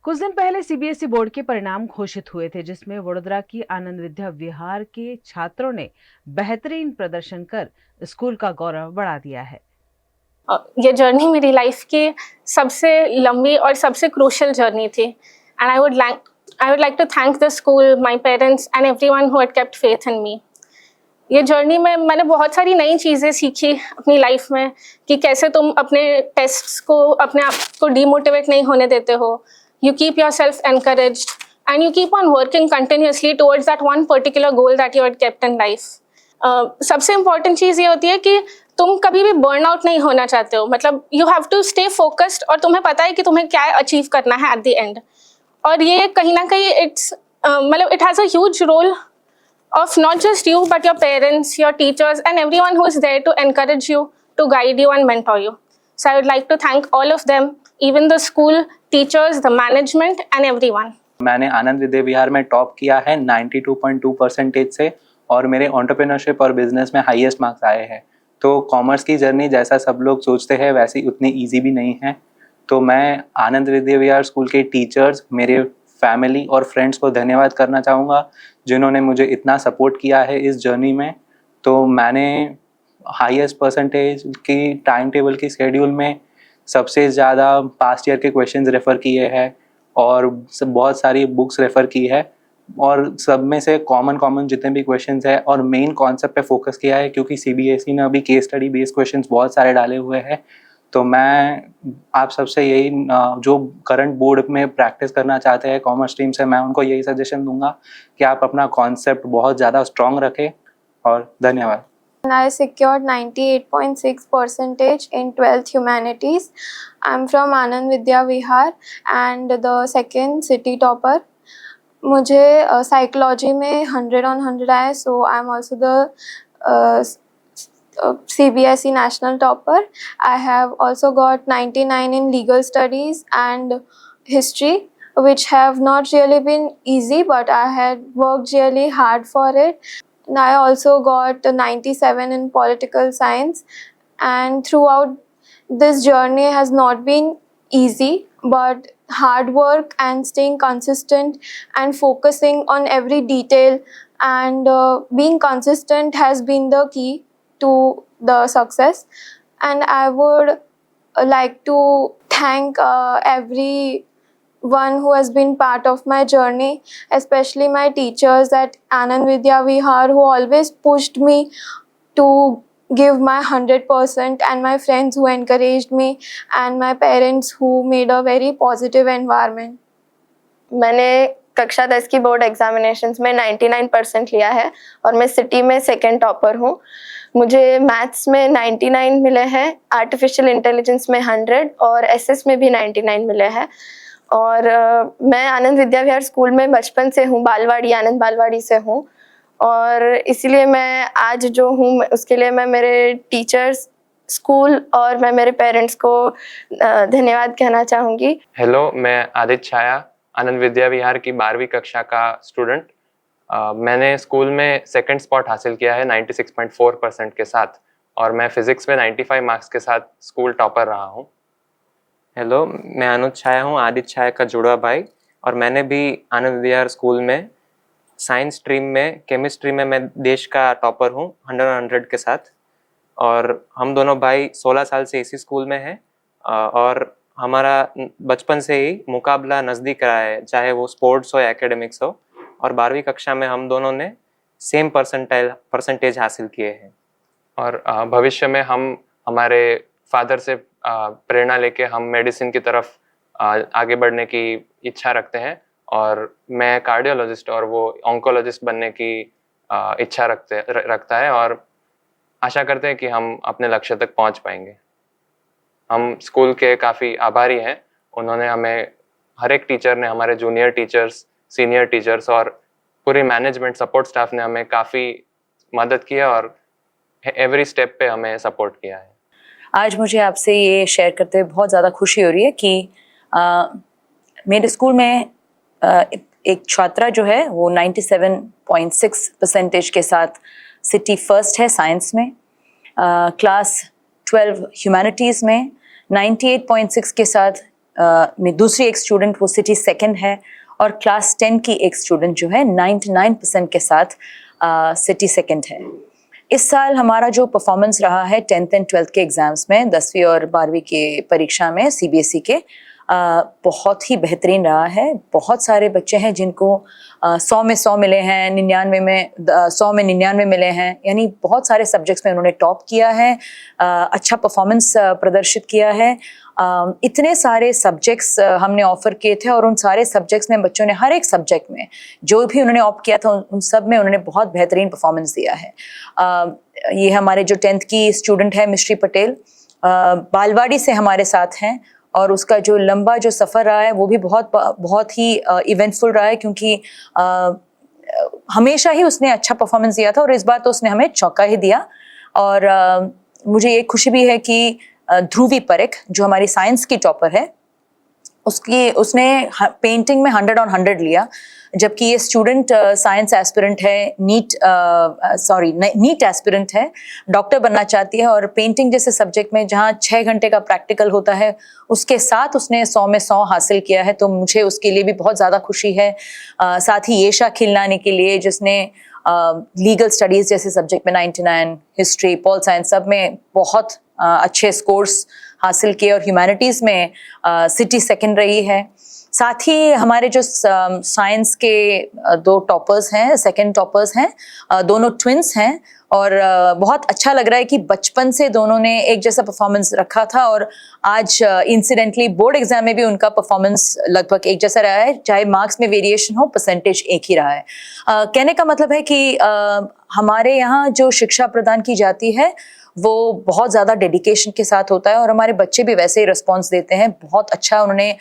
कुछ दिन पहले सीबीएसई बोर्ड के परिणाम घोषित हुए थे, जिसमें वडोदरा की आनंद विद्या विहार के छात्रों ने बेहतरीन प्रदर्शन कर स्कूल का गौरव बढ़ा दिया है। ये जर्नी मेरी लाइफ की सबसे लंबी और सबसे क्रूशियल जर्नी थी and I would like to thank the school, my parents and everyone who had kept faith in me. ये जर्नी में मैंने बहुत सारी नई चीज़ें सीखी अपनी लाइफ में कि कैसे तुम अपने टेस्ट्स को, अपने आप को डीमोटिवेट नहीं होने देते हो। You keep your self encouraged and you keep on working continuously towards that one particular goal that you had kept in life. सबसे इम्पॉर्टेंट चीज़ ये होती है कि तुम कभी भी बर्न आउट नहीं होना चाहते हो। मतलब you have to stay focused और तुम्हें पता है कि तुम्हें क्या अचीव करना है एट द एंड। और ये कहीं ना कहीं मतलब it has a huge role of not just you but your parents, your teachers and everyone who is there to encourage you, to guide you and mentor you. So I would like to thank all of them, even the school teachers, the management and everyone. मैंने आनंद विद्या विहार में top किया है 92.2% से और मेरे entrepreneurship और business में highest marks आए हैं। तो कॉमर्स की जर्नी जैसा सब लोग सोचते हैं वैसी उतनी ईजी भी नहीं है। तो मैं आनंद विद्या विहार स्कूल के टीचर्स, मेरे फैमिली और फ्रेंड्स को धन्यवाद करना चाहूँगा जिन्होंने मुझे इतना सपोर्ट किया है इस जर्नी में। तो मैंने हाईएस्ट परसेंटेज की टाइम टेबल की शेड्यूल में सबसे ज़्यादा पास्ट ईयर के क्वेश्चंस रेफ़र किए हैं और बहुत सारी बुक्स रेफ़र की है और सब में से कॉमन जितने भी क्वेश्चंस हैं और मेन कॉन्सेप्ट पे फोकस किया है, क्योंकि सीबीएसई ने अभी केस स्टडी बेस्ड क्वेश्चंस बहुत सारे डाले हुए हैं। तो मैं आप सबसे यही जो करंट बोर्ड में प्रैक्टिस करना चाहते हैं कॉमर्स स्ट्रीम से, मैं उनको यही सजेशन दूंगा कि आप अपना कॉन्सेप्ट बहुत ज़्यादा स्ट्रॉन्ग रखें और धन्यवाद। I secured 98.6% in 12th Humanities. I'm from Anand Vidya Vihar and the second city topper. मुझे साइकोलॉजी में 100 on 100 आए, so I'm also the CBSE national topper. I have also got 99 in legal studies and history, which have not really been easy, but I had worked really hard for it. And I also got 97 in political science, and throughout this journey has not been easy, but hard work and staying consistent and focusing on every detail and being consistent has been the key to the success. And I would like to thank everyone who has been part of my journey, especially my teachers at Anand Vidya Vihar who always pushed me to give my 100%, and my friends who encouraged me, and my parents who made a very positive environment. मैंने कक्षा 10 की board examinations में 99% लिया है और मैं city में second topper हूँ। मुझे मैथ्स में 99 मिले हैं, आर्टिफिशियल इंटेलिजेंस में 100 और एसएस में भी 99 मिले हैं। और मैं आनंद विद्या विहार स्कूल में बचपन से हूँ, बालवाड़ी, आनंद बालवाड़ी से हूँ और इसीलिए मैं आज जो हूँ उसके लिए मैं मेरे टीचर्स, स्कूल और मैं मेरे पेरेंट्स को धन्यवाद कहना चाहूँगी। हेलो, मैं आदित्य छाया, आनंद विद्या विहार की 12वीं कक्षा का स्टूडेंट। मैंने स्कूल में सेकंड स्पॉट हासिल किया है 96.4% के साथ और मैं फिज़िक्स में 95 मार्क्स के साथ स्कूल टॉपर रहा हूँ। हेलो, मैं अनुज छाया हूँ, आदित्य छाया का जुड़वा भाई, और मैंने भी आनंद विहार स्कूल में साइंस स्ट्रीम में केमिस्ट्री में मैं देश का टॉपर हूँ 100 के साथ। और हम दोनों भाई 16 साल से इसी स्कूल में हैं और हमारा बचपन से ही मुकाबला नज़दीक रहा है, चाहे वो स्पोर्ट्स हो या एकेडमिक्स हो। और 12वीं कक्षा में हम दोनों ने सेम परसेंटेज हासिल किए हैं और भविष्य में हम हमारे फादर से प्रेरणा लेके हम मेडिसिन की तरफ आगे बढ़ने की इच्छा रखते हैं और मैं कार्डियोलॉजिस्ट और वो ऑन्कोलॉजिस्ट बनने की इच्छा रखता है और आशा करते हैं कि हम अपने लक्ष्य तक पहुंच पाएंगे। हम स्कूल के काफ़ी आभारी हैं, उन्होंने हमें, हर एक टीचर ने, हमारे जूनियर टीचर्स, सीनियर टीचर्स और पूरी मैनेजमेंट सपोर्ट स्टाफ ने हमें काफ़ी मदद की है और एवरी स्टेप पे हमें सपोर्ट किया है। आज मुझे आपसे ये शेयर करते हुए बहुत ज़्यादा खुशी हो रही है कि मेरे स्कूल में एक छात्रा जो है वो 97.6% के साथ सिटी फर्स्ट है साइंस में। क्लास 12 ह्यूमैनिटीज़ में 98.6 के साथ में दूसरी एक स्टूडेंट वो सिटी सेकंड है, और क्लास 10 की एक स्टूडेंट जो है 99% के साथ सिटी सेकंड है। इस साल हमारा जो परफॉर्मेंस रहा है 10th एंड 12th के एग्ज़ाम्स में, 10वीं और 12वीं के परीक्षा में सीबीएसई के, बहुत ही बेहतरीन रहा है। बहुत सारे बच्चे हैं जिनको 100 में 100 मिले हैं, 99 में 100 में 99 मिले हैं, यानी बहुत सारे सब्जेक्ट्स में उन्होंने टॉप किया है, अच्छा परफॉर्मेंस प्रदर्शित किया है। इतने सारे सब्जेक्ट्स हमने ऑफ़र किए थे और उन सारे सब्जेक्ट्स में बच्चों ने हर एक सब्जेक्ट में जो भी उन्होंने ऑप्ट किया था उन सब में उन्होंने बहुत बेहतरीन परफॉर्मेंस दिया है। ये हमारे जो 10th की स्टूडेंट है मिश्री पटेल, बालवाड़ी से हमारे साथ हैं, और उसका जो लंबा जो सफ़र रहा है वो भी बहुत ही इवेंटफुल रहा है, क्योंकि हमेशा ही उसने अच्छा परफॉर्मेंस दिया था और इस बार तो उसने हमें चौका ही दिया। और मुझे ये खुशी भी है कि ध्रुवी परेख जो हमारी साइंस की टॉपर है, उसने पेंटिंग में 100 on 100 लिया, जबकि ये स्टूडेंट साइंस एस्पिरेंट है, नीट एस्पिरेंट है, डॉक्टर बनना चाहती है, और पेंटिंग जैसे सब्जेक्ट में जहाँ 6 घंटे का प्रैक्टिकल होता है उसके साथ उसने 100 में 100 हासिल किया है, तो मुझे उसके लिए भी बहुत ज़्यादा खुशी है। साथ ही येशा खिलनानी के लिए, जिसने लीगल स्टडीज़ जैसे सब्जेक्ट में 99, हिस्ट्री, पॉल साइंस सब में बहुत अच्छे स्कोर्स हासिल किए, और ह्यूमैनिटीज़ में सिटी सेकंड रही है। साथ ही हमारे जो साइंस के 2 टॉपर्स हैं, सेकंड टॉपर्स हैं, दोनों ट्विंस हैं, और बहुत अच्छा लग रहा है कि बचपन से दोनों ने एक जैसा परफॉर्मेंस रखा था, और आज इंसिडेंटली बोर्ड एग्जाम में भी उनका परफॉर्मेंस लगभग एक जैसा रहा है, चाहे मार्क्स में वेरिएशन हो, परसेंटेज एक ही रहा है। कहने का मतलब है कि हमारे यहाँ जो शिक्षा प्रदान की जाती है वो बहुत ज़्यादा डेडिकेशन के साथ होता है, और हमारे बच्चे भी वैसे ही रिस्पॉन्स देते हैं। बहुत अच्छा उन्होंने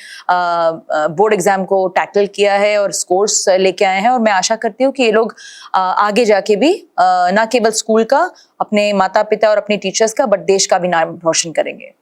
बोर्ड एग्ज़ाम को टैकल किया है और स्कोर्स लेके आए हैं, और मैं आशा करती हूँ कि ये लोग आगे जाके भी ना केवल स्कूल का, अपने माता पिता और अपने टीचर्स का, बट देश का भी नाम रोशन करेंगे।